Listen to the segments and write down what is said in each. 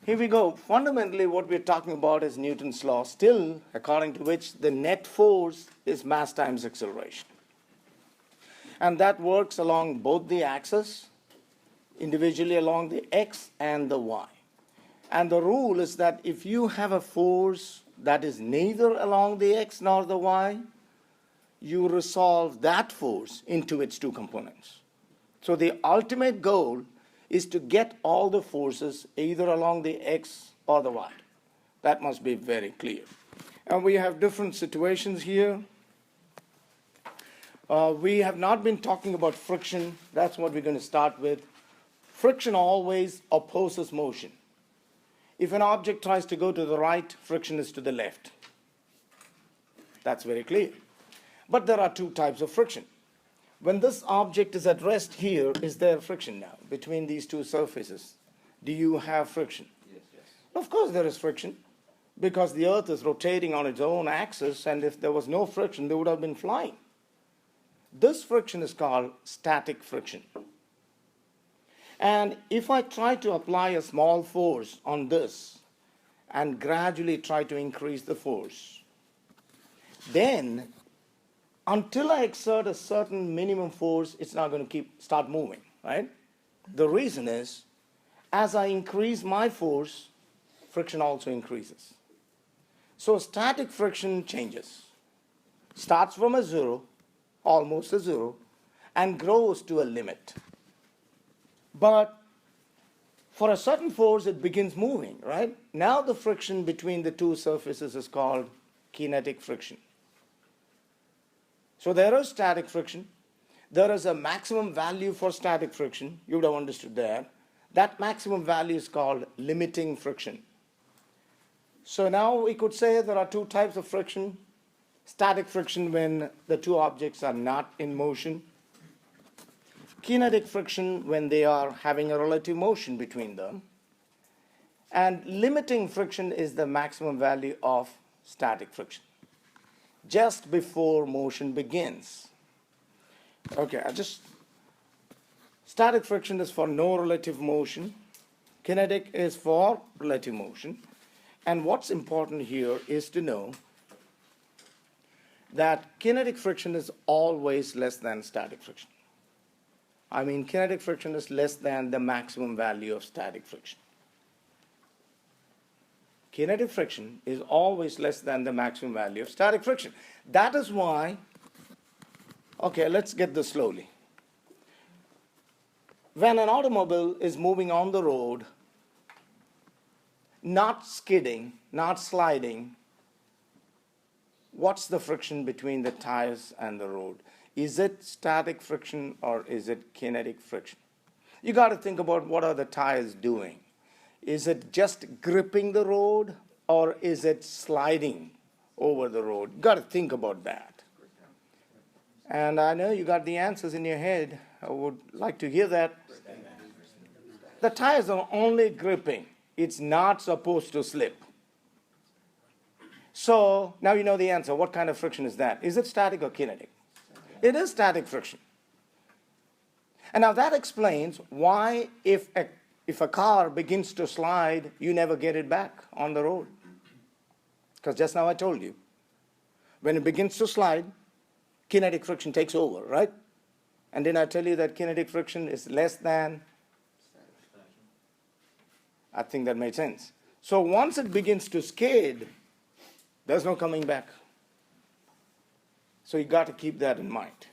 Here we go. Fundamentally, what we're talking about is Newton's law, still according to which the net force is mass times acceleration. And that works along both the axes, individually along the x and the y. And the rule is that if you have a force that is neither along the x nor the y, you resolve that force into its two components. So the ultimate goal is to get all the forces either along the x or the y. That must be very clear. And we have different situations here. We have not been talking about friction. That's what we're going to start with. Friction always opposes motion. If an object tries to go to the right, friction is to the left. That's very clear. But there are two types of friction. When this object is at rest here, is there friction now between these two surfaces? Do you have friction? Yes. Of course there is friction, because the Earth is rotating on its own axis, and if there was no friction, they would have been flying. This friction is called static friction. And if I try to apply a small force on this and gradually try to increase the force, then until I exert a certain minimum force, it's not going to start moving, right? The reason is, as I increase my force, friction also increases. So static friction changes. Starts from a zero, almost a zero, and grows to a limit. But for a certain force, it begins moving, right? Now the friction between the two surfaces is called kinetic friction. So there is static friction. There is a maximum value for static friction. You would have understood that. That maximum value is called limiting friction. So now we could say there are two types of friction. Static friction when the two objects are not in motion. Kinetic friction when they are having a relative motion between them. And limiting friction is the maximum value of static friction, just before motion begins. Okay, static friction is for no relative motion. Kinetic is for relative motion. And what's important here is to know that kinetic friction is always less than static friction. I mean, kinetic friction is less than the maximum value of static friction. Kinetic friction is always less than the maximum value of static friction. That is why, okay, let's get this slowly. When an automobile is moving on the road, not skidding, not sliding, what's the friction between the tires and the road? Is it static friction or is it kinetic friction? You got to think about what are the tires doing. Is it just gripping the road or is it sliding over the road? You got to think about that. And I know you got the answers in your head. I would like to hear that. The tires are only gripping. It's not supposed to slip. So now you know the answer. What kind of friction is that? Is it static or kinetic? It is static friction. And now that explains why if a car begins to slide, you never get it back on the road. Because just now I told you, when it begins to slide, kinetic friction takes over, right? And then I tell you that kinetic friction is less than, I think that made sense. So once it begins to skid, there's no coming back. So you got to keep that in mind.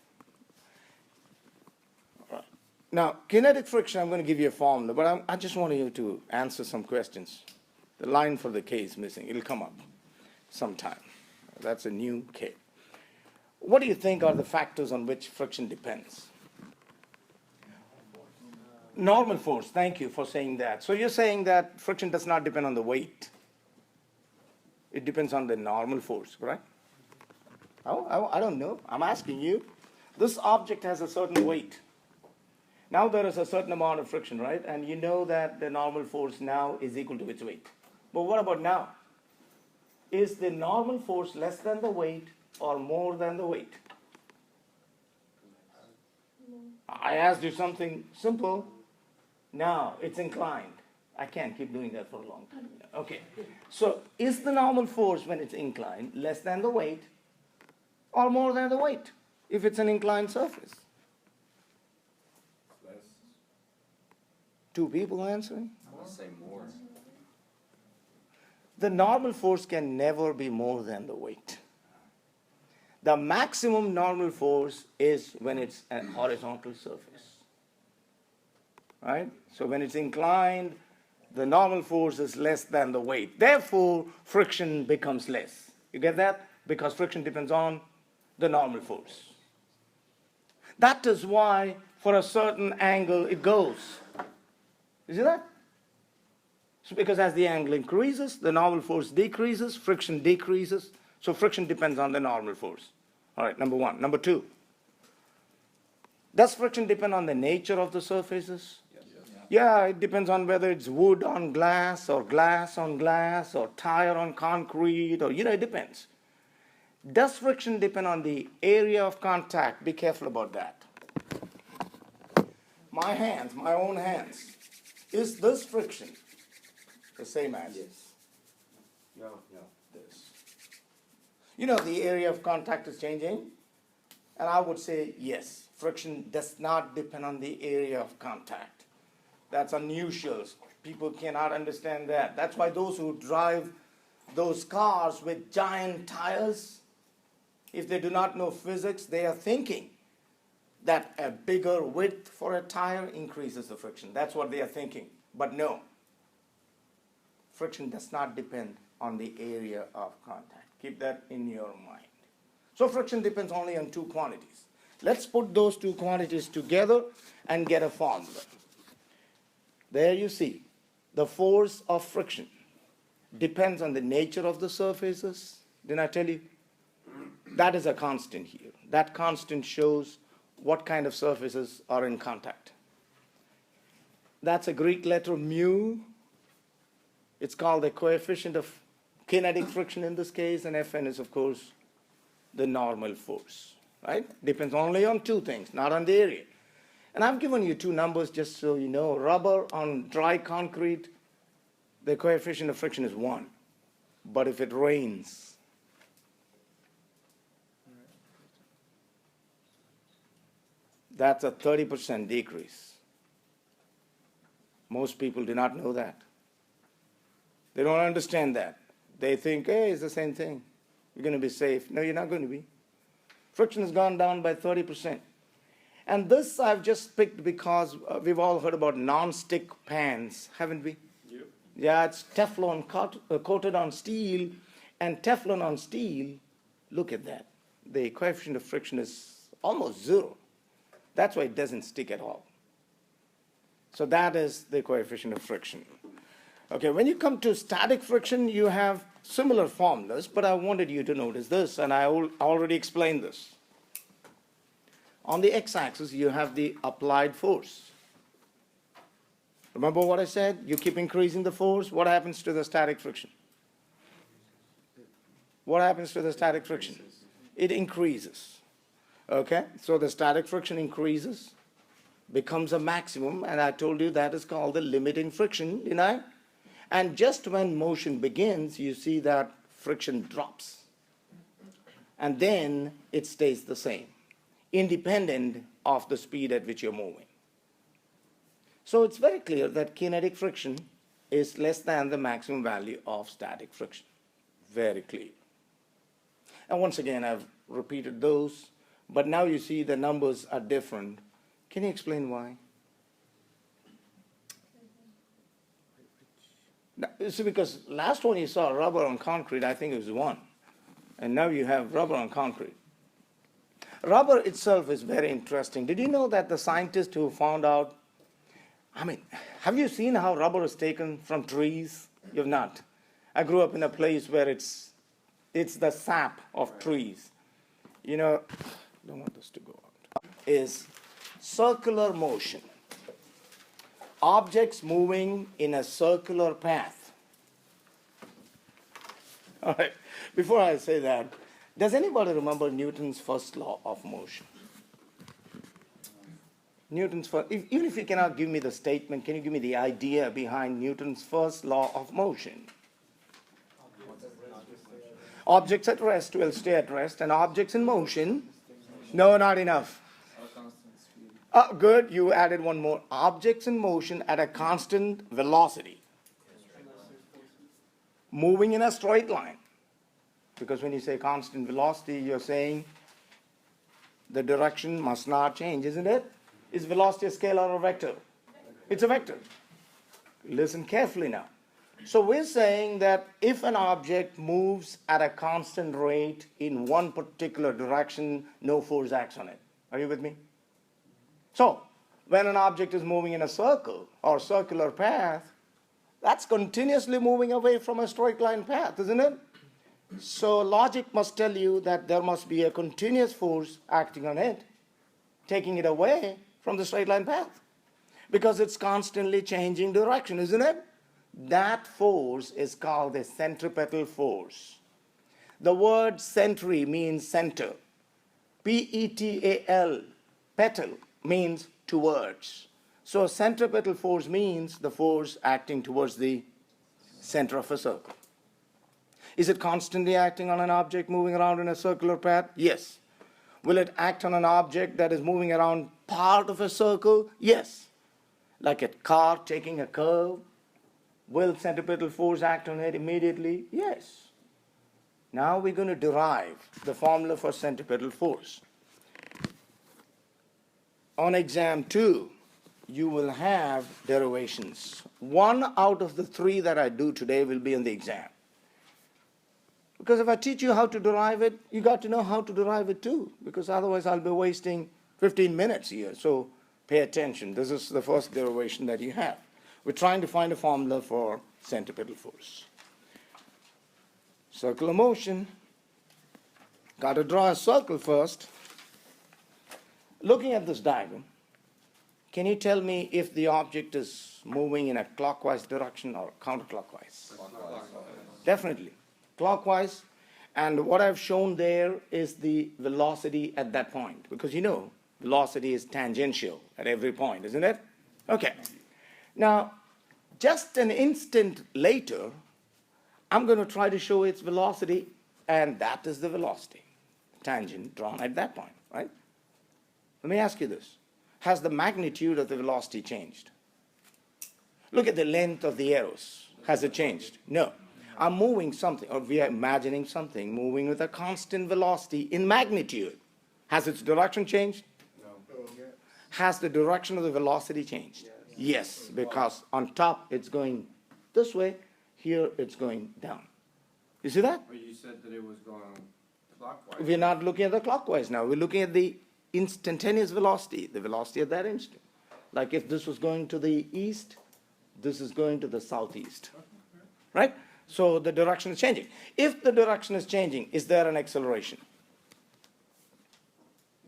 All right. Now, kinetic friction, I'm going to give you a formula, but I just want you to answer some questions. The line for the K is missing. It'll come up sometime. That's a new K. What do you think are the factors on which friction depends? Normal force. Thank you for saying that. So you're saying that friction does not depend on the weight. It depends on the normal force, correct? I don't know. I'm asking you. This object has a certain weight. Now there is a certain amount of friction, right? And you know that the normal force now is equal to its weight. But what about now? Is the normal force less than the weight or more than the weight? I asked you something simple. Now it's inclined. I can't keep doing that for a long time. Okay. So is the normal force when it's inclined less than the weight or more than the weight if it's an inclined surface? Less. Two people answering? I want to say more. The normal force can never be more than the weight. The maximum normal force is when it's a horizontal surface. Right? So when it's inclined, the normal force is less than the weight. Therefore, friction becomes less. You get that? Because friction depends on the normal force. That is why for a certain angle it goes. You see that? So because as the angle increases, the normal force decreases, friction decreases. So friction depends on the normal force. All right, number one. Number two, does friction depend on the nature of the surfaces? Yeah, it depends on whether it's wood on glass or glass on glass or tire on concrete or, it depends. Does friction depend on the area of contact? Be careful about that. My hands, my own hands, is this friction the same as this? No. This. The area of contact is changing? And I would say yes, friction does not depend on the area of contact. That's unusual. People cannot understand that. That's why those who drive those cars with giant tires, if they do not know physics, they are thinking that a bigger width for a tire increases the friction. That's what they are thinking. But no, friction does not depend on the area of contact. Keep that in your mind. So friction depends only on two quantities. Let's put those two quantities together and get a formula. There you see, the force of friction depends on the nature of the surfaces. Didn't I tell you? That is a constant here. That constant shows what kind of surfaces are in contact. That's a Greek letter mu. It's called the coefficient of kinetic friction in this case, and Fn is, of course, the normal force. Right? Depends only on two things, not on the area. And I've given you two numbers just so you know. Rubber on dry concrete, the coefficient of friction is 1. But if it rains, that's a 30% decrease. Most people do not know that. They don't understand that. They think, hey, it's the same thing. You're going to be safe. No, you're not going to be. Friction has gone down by 30%. And this I've just picked because we've all heard about non-stick pans, haven't we? Yep. Yeah, it's Teflon coated on steel. And Teflon on steel, look at that. The coefficient of friction is almost 0. That's why it doesn't stick at all. So that is the coefficient of friction. Okay, when you come to static friction, you have similar formulas, but I wanted you to notice this, and I already explained this. On the x-axis, you have the applied force. Remember what I said? You keep increasing the force. What happens to the static friction? What happens to the static friction? It increases. Okay, so the static friction increases, becomes a maximum, and I told you that is called the limiting friction, didn't I? And just when motion begins, you see that friction drops. And then it stays the same, independent of the speed at which you're moving. So it's very clear that kinetic friction is less than the maximum value of static friction. Very clear. And once again, I've repeated those, but now you see the numbers are different. Can you explain why? Now, you see, because last one you saw rubber on concrete, I think it was 1. And now you have rubber on concrete. Rubber itself is very interesting. Did you know that the scientist who found out, have you seen how rubber is taken from trees? You've not. I grew up in a place where it's the sap of trees. You know, I don't want this to go out. Is circular motion. Objects moving in a circular path. All right, before I say that, does anybody remember Newton's first law of motion? Newton's first, even if you cannot give me the statement, can you give me the idea behind Newton's first law of motion? Objects at rest will stay at rest, and objects in motion, no, not enough. Good, you added one more. Objects in motion at a constant velocity, moving in a straight line. Because when you say constant velocity, you're saying the direction must not change, isn't it? Is velocity a scalar or vector? It's a vector. Listen carefully now. So we're saying that if an object moves at a constant rate in one particular direction, no force acts on it. Are you with me? So when an object is moving in a circle or circular path, that's continuously moving away from a straight line path, isn't it? So logic must tell you that there must be a continuous force acting on it, taking it away from the straight line path, because it's constantly changing direction, isn't it? That force is called the centripetal force. The word centri means center. P-E-T-A-L, petal, means towards. So centripetal force means the force acting towards the center of a circle. Is it constantly acting on an object moving around in a circular path? Yes. Will it act on an object that is moving around part of a circle? Yes. Like a car taking a curve. Will centripetal force act on it immediately? Yes. Now we're going to derive the formula for centripetal force. On exam 2, you will have derivations. 1 out of the 3 that I do today will be on the exam. Because if I teach you how to derive it, you got to know how to derive it too. Because otherwise I'll be wasting 15 minutes here. So pay attention. This is the first derivation that you have. We're trying to find a formula for centripetal force. Circular motion. Got to draw a circle first. Looking at this diagram, can you tell me if the object is moving in a clockwise direction or counterclockwise? Definitely. Clockwise. And what I've shown there is the velocity at that point. Because you know, velocity is tangential at every point, isn't it? Okay. Now, just an instant later, I'm going to try to show its velocity, and that is the velocity, tangent drawn at that point, right? Let me ask you this. Has the magnitude of the velocity changed? Look at the length of the arrows. Has it changed? No. I'm moving something, or we are imagining something moving with a constant velocity in magnitude. Has its direction changed? No. Has the direction of the velocity changed? Yes, because on top it's going this way, here it's going down. You see that? But you said that it was going clockwise. We're not looking at the clockwise now. We're looking at the instantaneous velocity, the velocity at that instant. Like if this was going to the east, this is going to the southeast. Right? So the direction is changing. If the direction is changing, is there an acceleration?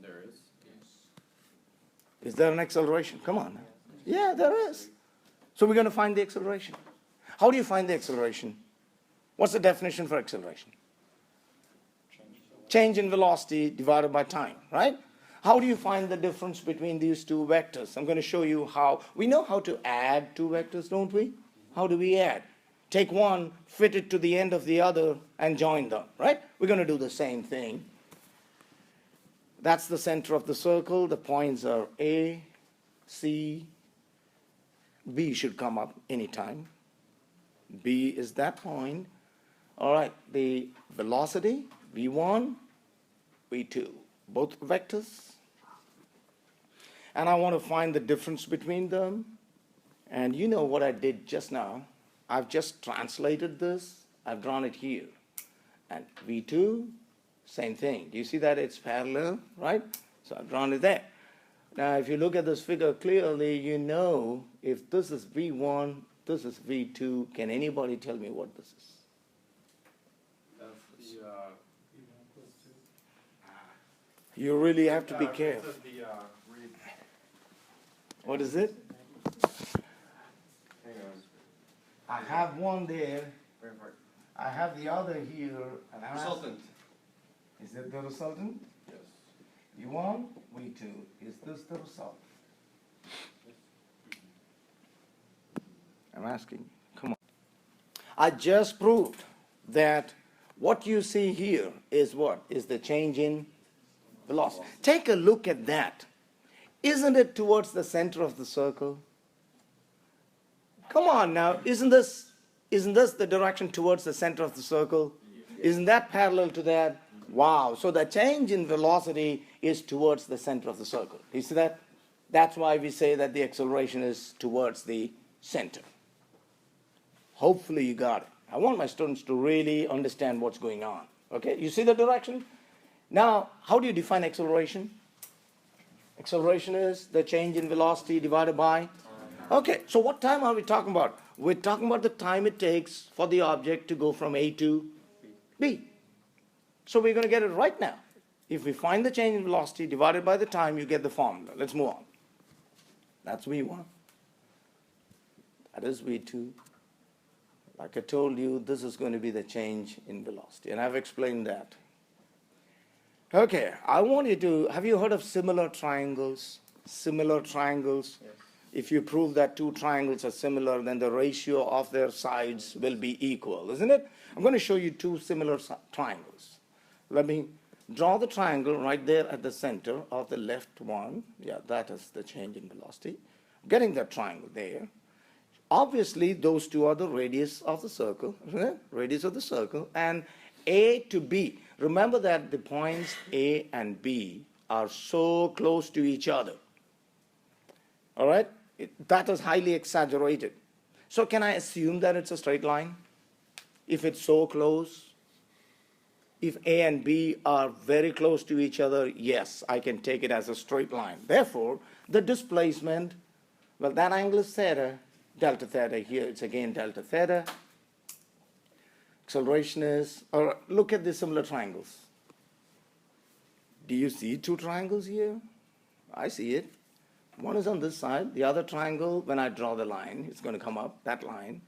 There is. Yes. Is there an acceleration? Come on. Yeah, there is. So we're going to find the acceleration. How do you find the acceleration? What's the definition for acceleration? Change in velocity divided by time, right? How do you find the difference between these two vectors? I'm going to show you how. We know how to add two vectors, don't we? How do we add? Take one, fit it to the end of the other, and join them, right? We're going to do the same thing. That's the center of the circle. The points are A, C, B should come up anytime. B is that point. All right, the velocity, V1, V2, both vectors. And I want to find the difference between them. And you know what I did just now. I've just translated this. I've drawn it here. And V2, same thing. Do you see that it's parallel, right? So I've drawn it there. Now, if you look at this figure clearly, you know if this is V1, this is V2. Can anybody tell me what this is? That's the, You really have to be careful. What is it? hang on. I have one there. I have the other here. And Resultant. Is it the resultant? Yes. V1, V2. Is this the result? I'm asking. Come on. I just proved that what you see here is what? Is the change in velocity. Take a look at that. Isn't it towards the center of the circle? Come on now, isn't this the direction towards the center of the circle? Isn't that parallel to that? Wow, so the change in velocity is towards the center of the circle. You see that? That's why we say that the acceleration is towards the center. Hopefully you got it. I want my students to really understand what's going on. Okay, you see the direction? Now, how do you define acceleration? Acceleration is the change in velocity divided by? Okay, so what time are we talking about? We're talking about the time it takes for the object to go from A to B. So we're going to get it right now. If we find the change in velocity divided by the time, you get the formula. Let's move on. That's V1. That is V2. Like I told you, this is going to be the change in velocity, and I've explained that. Okay, I want you to, have you heard of similar triangles? Similar triangles? Yes. If you prove that two triangles are similar, then the ratio of their sides will be equal, isn't it? I'm going to show you two similar triangles. Let me draw the triangle right there at the center of the left one. Yeah, that is the change in velocity. Getting that triangle there. Obviously, those two are the radius of the circle, isn't it? Radius of the circle, and A to B. Remember that the points A and B are so close to each other. All right? That is highly exaggerated. So can I assume that it's a straight line? If it's so close? If A and B are very close to each other, yes, I can take it as a straight line. Therefore, the displacement, well, that angle is theta, delta theta. Here it's again delta theta. Acceleration is, or look at the similar triangles. Do you see two triangles here? I see it. One is on this side. The other triangle, when I draw the line, it's going to come up, that line.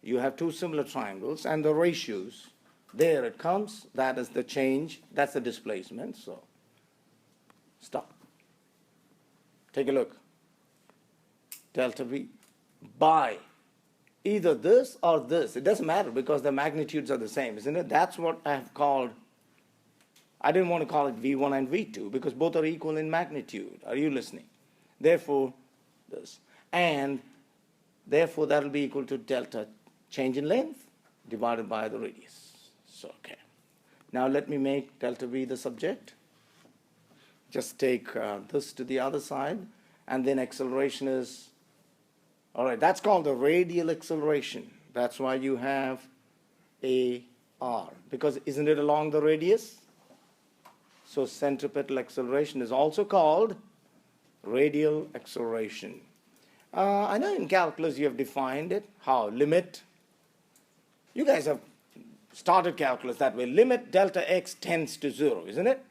You have two similar triangles, and the ratios, there it comes. That is the change. That's the displacement. So stop. Take a look. Delta V by either this or this. It doesn't matter because the magnitudes are the same, isn't it? That's what I have called, I didn't want to call it V1 and V2 because both are equal in magnitude. Are you listening? Therefore, this. And therefore, that will be equal to delta change in length divided by the radius. So, okay. Now let me make delta V the subject. Just take this to the other side, and then acceleration is, all right, that's called the radial acceleration. That's why you have AR, because isn't it along the radius? So centripetal acceleration is also called radial acceleration. I know in calculus you have defined it. How? Limit. You guys have started calculus that way. Limit delta x tends to 0, isn't it?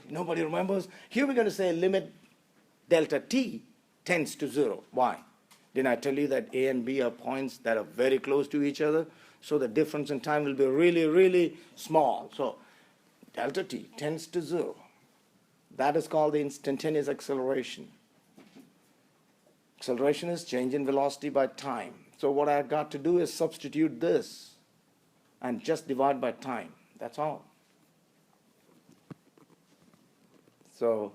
Nobody remembers. Here we're going to say limit delta t tends to 0. Why? Didn't I tell you that A and B are points that are very close to each other? So the difference in time will be really, really small. So delta t tends to 0. That is called the instantaneous acceleration. Acceleration is change in velocity by time. So what I've got to do is substitute this and just divide by time. That's all. So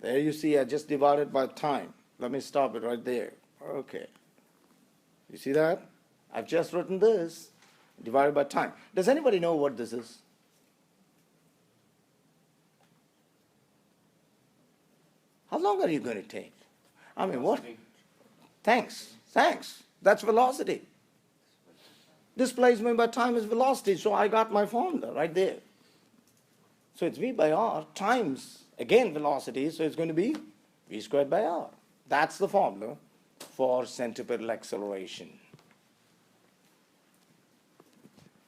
there you see I just divided by time. Let me stop it right there. Okay. You see that? I've just written this divided by time. Does anybody know what this is? How long are you going to take? I mean, what? Thanks. That's velocity. Displacement by time is velocity, so I got my formula right there. So it's V by R times, again, velocity, so it's going to be V squared by R. That's the formula for centripetal acceleration.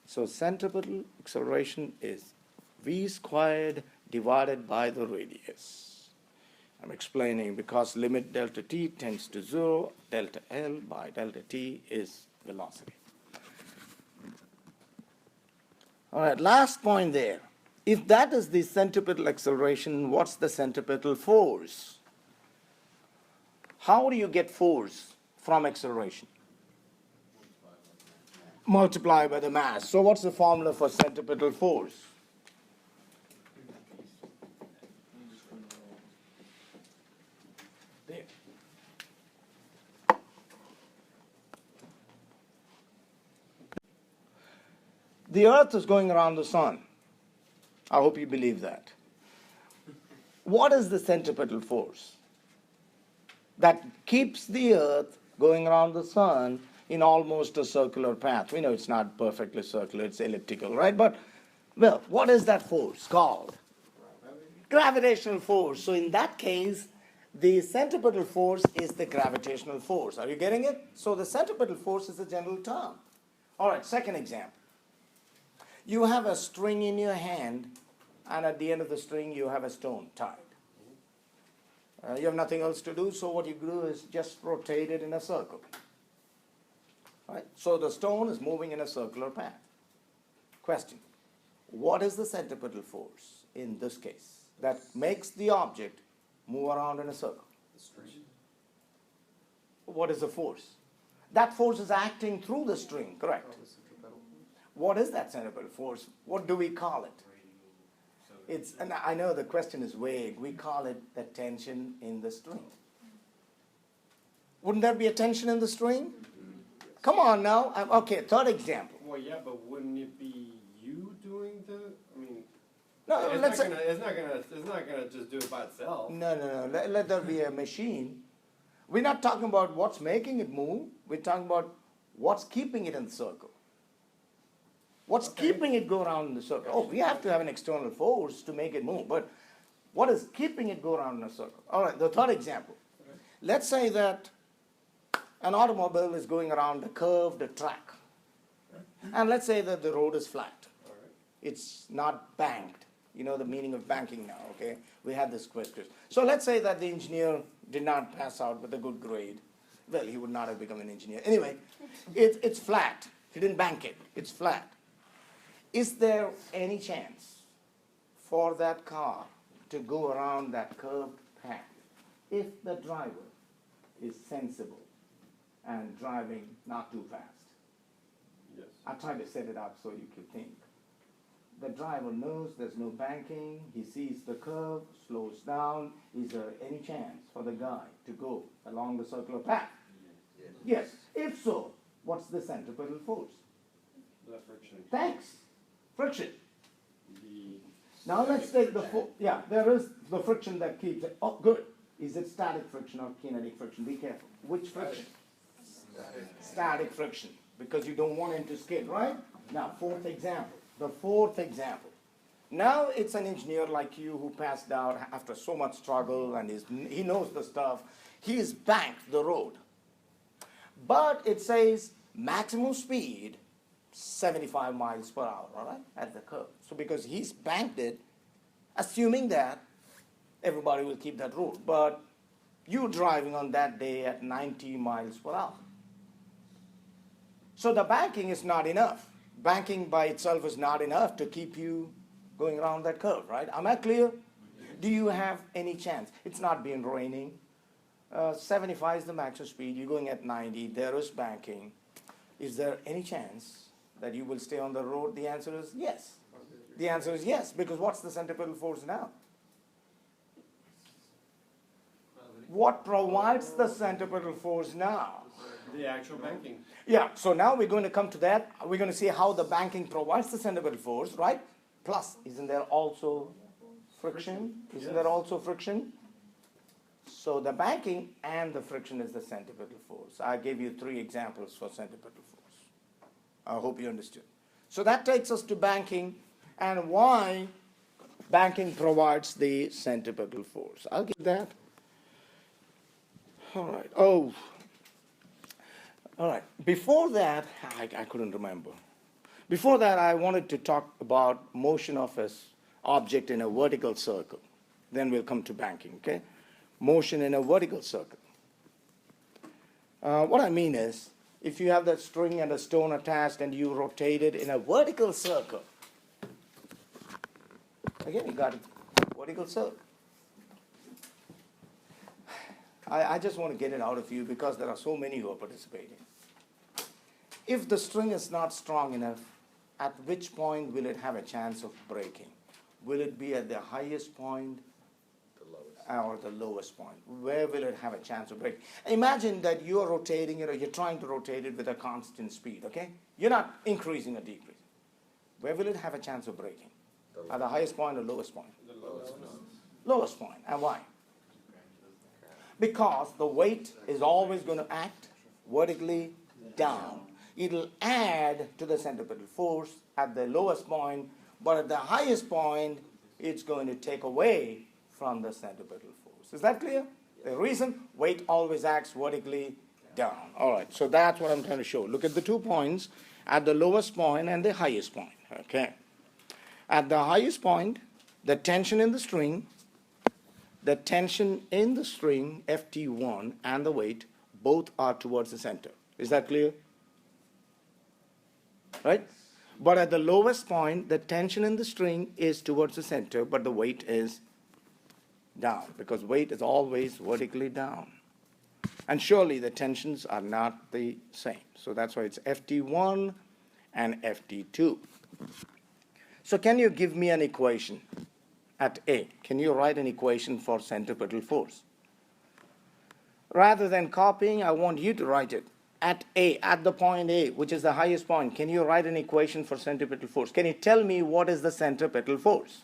So centripetal acceleration is V squared divided by the radius. I'm explaining because limit delta t tends to 0, delta L by delta t is velocity. All right, last point there. If that is the centripetal acceleration, what's the centripetal force? How do you get force from acceleration? Multiply by the mass. So what's the formula for centripetal force? There. The earth is going around the sun. I hope you believe that. What is the centripetal force that keeps the earth going around the sun in almost a circular path? We know it's not perfectly circular, it's elliptical, right? But, well, what is that force called? Gravitational force. So in that case, the centripetal force is the gravitational force. Are you getting it? So the centripetal force is a general term. All right, second example. You have a string in your hand, and at the end of the string you have a stone tied. You have nothing else to do, so what you do is just rotate it in a circle. Right? So the stone is moving in a circular path. Question: what is the centripetal force in this case that makes the object move around in a circle? The string. What is the force? That force is acting through the string, correct? Oh, the centripetal force. What is that centripetal force? What do we call it? It's, and I know the question is vague. We call it the tension in the string. Wouldn't there be a tension in the string? Come on now. Okay, third example. Well, yeah, but wouldn't it be you doing the? I mean, No, it's let's not gonna. It's not gonna just do it by itself. no. Let there be a machine. We're not talking about what's making it move. We're talking about what's keeping it in the circle. What's keeping it go around in the circle? Oh, we have to have an external force to make it move. But what is keeping it go around in a circle? All right, the third example. Let's say that an automobile is going around a curved track. And let's say that the road is flat. It's not banked. You know the meaning of banking now, okay? We had this question. So let's say that the engineer did not pass out with a good grade. Well, he would not have become an engineer. Anyway, it's flat. He didn't bank it. It's flat. Is there any chance for that car to go around that curved path if the driver is sensible and driving not too fast? Yes. I tried to set it up so you could think. The driver knows there's no banking, he sees the curve, slows down. Is there any chance for the guy to go along the circular path? Yes. If so, what's the centripetal force? The friction. Thanks. Friction. The. Now let's take the yeah, there is the friction that keeps it. Oh, good. Is it static friction or kinetic friction? Be careful. Which friction? Static friction, because you don't want him to skid, right? Now, fourth example. The fourth example. Now it's an engineer like you who passed out after so much struggle and he knows the stuff. He's banked the road. But it says maximum speed 75 miles per hour, all right, at the curve. So because he's banked it, assuming that everybody will keep that rule. But you're driving on that day at 90 miles per hour. So the banking is not enough. Banking by itself is not enough to keep you going around that curve, right? Am I clear? Do you have any chance? It's not been raining. 75 is the maximum speed. You're going at 90. There is banking. Is there any chance that you will stay on the road? The answer is yes. The answer is yes, because what's the centripetal force now? What provides the centripetal force now? The actual banking. Yeah, so now we're going to come to that. We're going to see how the banking provides the centripetal force, right? Plus, isn't there also friction? Isn't there also friction? So the banking and the friction is the centripetal force. I gave you 3 examples for centripetal force. I hope you understood. So that takes us to banking and why banking provides the centripetal force. I'll give that. All right. All right. Before that, I couldn't remember. Before that, I wanted to talk about motion of an object in a vertical circle. Then we'll come to banking, okay? Motion in a vertical circle. What I mean is, if you have that string and a stone attached and you rotate it in a vertical circle, again, you got a vertical circle. I just want to get it out of you because there are so many who are participating. If the string is not strong enough, at which point will it have a chance of breaking? Will it be at the highest point or the lowest point? Where will it have a chance of breaking? Imagine that you are rotating it, or you're trying to rotate it with a constant speed, okay? You're not increasing or decreasing. Where will it have a chance of breaking? At the highest point or lowest point? The lowest. Lowest point. And why? Because the weight is always going to act vertically down. It'll add to the centripetal force at the lowest point, but at the highest point, it's going to take away from the centripetal force. Is that clear? The reason, weight always acts vertically down. All right, so that's what I'm trying to show. Look at the 2 points, at the lowest point and the highest point. Okay. At the highest point, the tension in the string, Ft1, and the weight, both are towards the center. Is that clear? Right? But at the lowest point, the tension in the string is towards the center, but the weight is down, because weight is always vertically down. And surely the tensions are not the same. So that's why it's Ft1 and Ft2. So can you give me an equation at A? Can you write an equation for centripetal force? Rather than copying, I want you to write it. At A, at the point A, which is the highest point, can you write an equation for centripetal force? Can you tell me what is the centripetal force?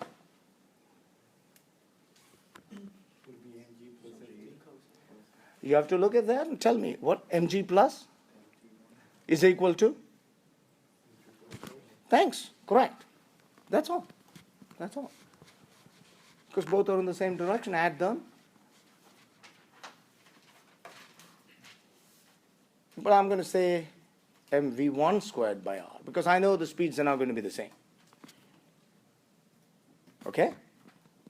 You have to look at that and tell me what mg plus is equal to? Thanks, correct. That's all. That's all. Because both are in the same direction, add them. But I'm going to say mv1 squared by r, because I know the speeds are not going to be the same. Okay?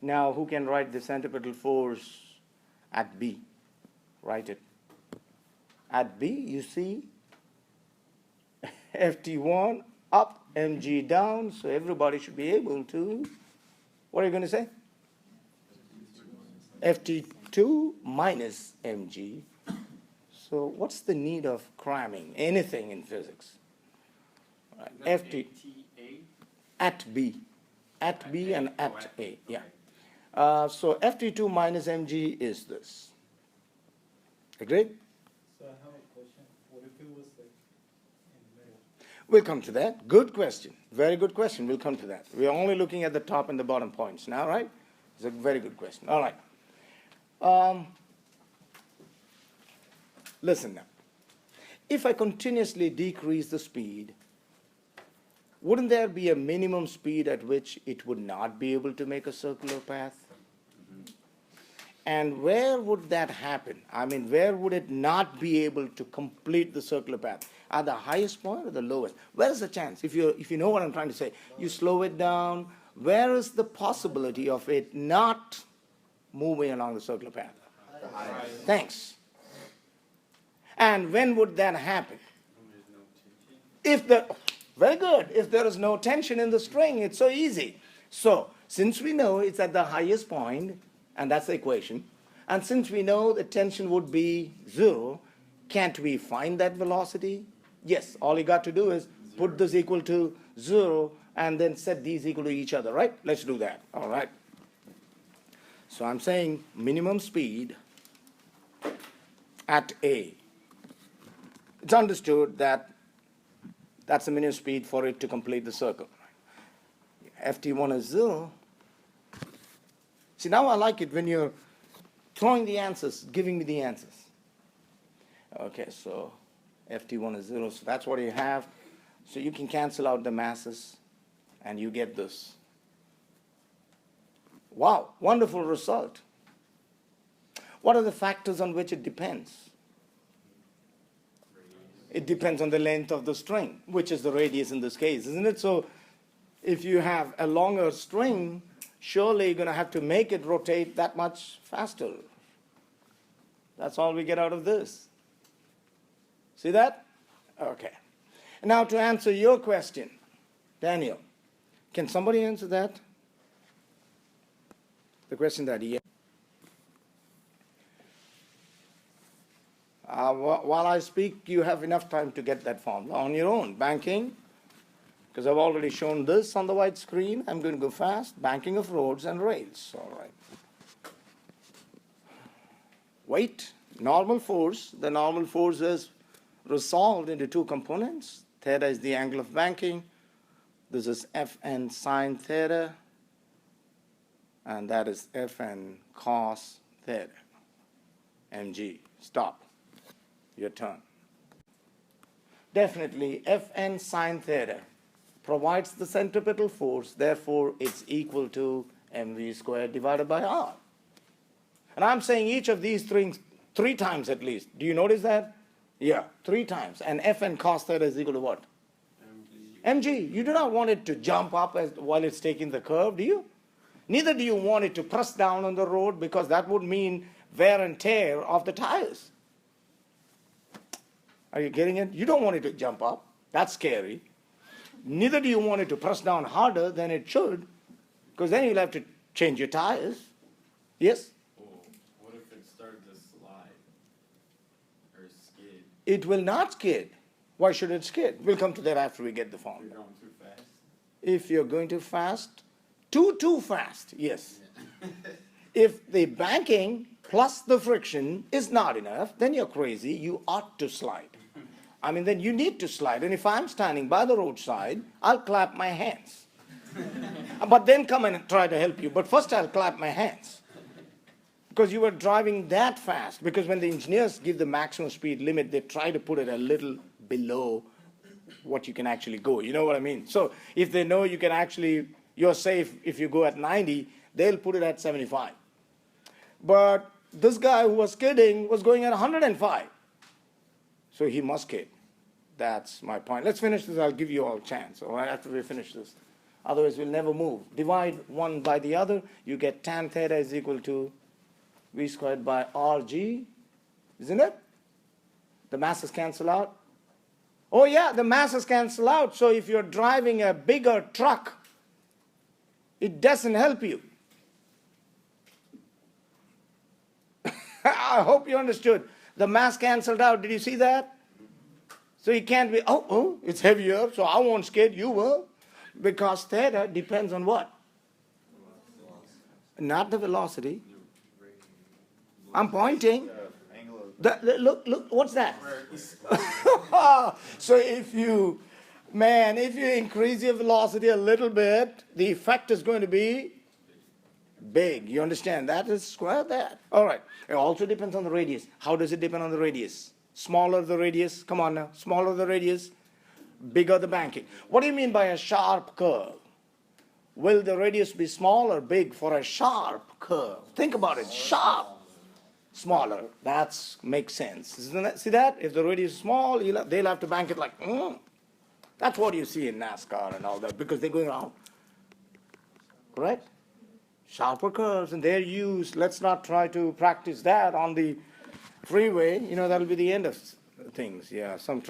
Now, who can write the centripetal force at B? Write it. At B, you see Ft1 up, mg down, so everybody should be able to, what are you going to say? Ft2 minus mg. So what's the need of cramming anything in physics? Right. Ft at B. At B and at A. Yeah. So Ft2 minus mg is this. Agreed? So I have a question. What if it was like in the middle? We'll come to that. Good question. Very good question. We'll come to that. We're only looking at the top and the bottom points now, right? It's a very good question. All right. Listen now. If I continuously decrease the speed, wouldn't there be a minimum speed at which it would not be able to make a circular path? And where would that happen? I mean, where would it not be able to complete the circular path? At the highest point or the lowest? Where is the chance? If you know what I'm trying to say, you slow it down. Where is the possibility of it not moving along the circular path? Thanks. And when would that happen? Very good. If there is no tension in the string, it's so easy. So, since we know it's at the highest point, and that's the equation, and since we know the tension would be 0, can't we find that velocity? Yes, all you got to do is put this equal to 0 and then set these equal to each other, right? Let's do that. All right. So I'm saying minimum speed at A. It's understood that that's the minimum speed for it to complete the circle. Ft1 is 0. See, now I like it when you're throwing the answers, giving me the answers. Okay, so Ft1 is 0, so that's what you have. So you can cancel out the masses, and you get this. Wow, wonderful result. What are the factors on which it depends? It depends on the length of the string, which is the radius in this case, isn't it? So if you have a longer string, surely you're going to have to make it rotate that much faster. That's all we get out of this. See that? Okay. Now to answer your question, Daniel, can somebody answer that? The question that he asked. While I speak, you have enough time to get that formula on your own. Banking, because I've already shown this on the white screen. I'm going to go fast. Banking of roads and rails. All right. Weight, normal force. The normal force is resolved into two components. Theta is the angle of banking. This is Fn sine theta. And that is Fn cos theta. mg. Stop. Your turn. Definitely, Fn sine theta provides the centripetal force. Therefore, it's equal to mv squared divided by r. And I'm saying each of these things 3 times at least. Do you notice that? Yeah, 3 times. And Fn cos theta is equal to what? mg. You do not want it to jump up while it's taking the curve, do you? Neither do you want it to press down on the road, because that would mean wear and tear of the tires. Are you getting it? You don't want it to jump up. That's scary. Neither do you want it to press down harder than it should, because then you'll have to change your tires. Yes? What if it started to slide or skid? It will not skid. Why should it skid? We'll come to that after we get the If formula. you're going too fast? If you're going too fast, too fast, yes. If the banking plus the friction is not enough, then you're crazy. You ought to slide. I mean, then you need to slide. And if I'm standing by the roadside, I'll clap my hands. But then come and try to help you. But first I'll clap my hands. Because you were driving that fast. Because when the engineers give the maximum speed limit, they try to put it a little below what you can actually go. You know what I mean? So if they know you can actually, you're safe if you go at 90, they'll put it at 75. But this guy who was skidding was going at 105. So he must skid. That's my point. Let's finish this. I'll give you all a chance, all right, after we finish this. Otherwise, we'll never move. Divide one by the other. You get tan theta is equal to v squared by rg. Isn't it? The masses cancel out. Oh, yeah, the masses cancel out. So if you're driving a bigger truck, it doesn't help you. I hope you understood. The mass canceled out. Did you see that? So it can't be, it's heavier, so I won't skid, you will. Because theta depends on what? Not the velocity. I'm pointing. Look, what's that? So if you increase your velocity a little bit, the effect is going to be big. You understand? That is square that. All right. It also depends on the radius. How does it depend on the radius? Smaller the radius. Come on now. Smaller the radius, bigger the banking. What do you mean by a sharp curve? Will the radius be small or big for a sharp curve? Think about it. Sharp. Smaller. That makes sense. Isn't that? See that? If the radius is small, they'll have to bank it like, That's what you see in NASCAR and all that, because they're going around. Correct? Sharper curves, and they're used. Let's not try to practice that on the freeway. That'll be the end of things. Yeah, some